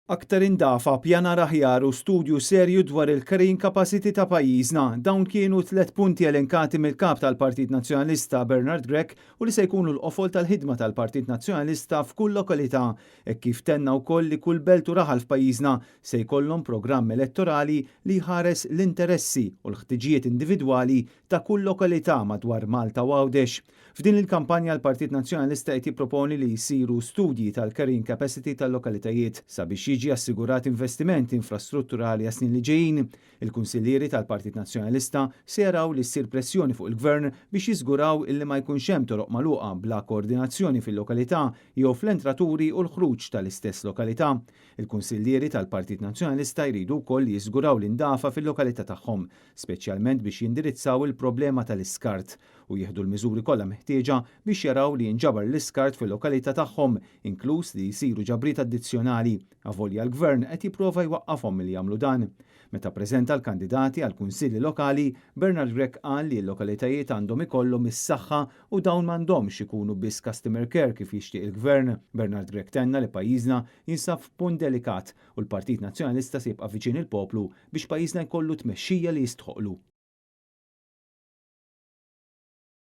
Aktar indafa pjanar aħjar u studju serju dwar il-carrying capacity ta' pajjiżna. Dawn kienu 3 punti elenkati mill-kap tal-Partit Nazzjonalista Bernard Grech u li se jkunu l-qofol tal-ħidma tal-Partit Nazzjonalista f'kull lokalità e kif tenna wkoll li kull belt u raħal f'pajjiżna se jkollhom programm elettorali li jħares l-interessi u l-ħtiġijiet individwali ta' kull lokalità madwar Malta u Għawdex. F'din il-kampanja l-Partit Nazzjonalista qed jipproponi li jsiru studji tal-carrying capacity tal-lokalitajiet sabiex jiġi assigurat investimenti infrastrutturali għas snin li ġejjin. Il-kunsillieri tal-Partit Nazzjonalista se jaraw li ssir pressjoni fuq il-Gvern biex jiżguraw illi ma jkunx hemm toroq magħluqa bla koordinazzjoni fil-lokalità jew fl-entraturi u l-ħruġ tal-istess lokalità. Il-kunsillieri tal-Partit Nazzjonalista jridu wkoll jiżguraw l-indafa fil-lokalità tagħhom, speċjalment biex jindirizzaw il-problema tal-iskart u jieħdu l-miżuri kollha meħtieġa biex jaraw li jinġabar l-iskart fil-lokalità tagħhom, inkluż li jsiru ġabriet addizzjonali. Avolja l-Gvern qed jipprova jwaqqafhom milli jagħmlu dan. Meta ppreżenta l-kandidati għal kunsilli lokali, Bernard Grech qal li l-lokalitajiet għandhom ikollhom is-saħħa u dawn m'għandhomx ikunu biss customer care kif jixtieq il-Gvern. Bernard Grech tenna li pajjiżna jinsab f'punt delikat u l-Partit Nazzjonalista se jibqa' viċin il-poplu biex pajjiżna jkollu tmexxija li jistħoqlu.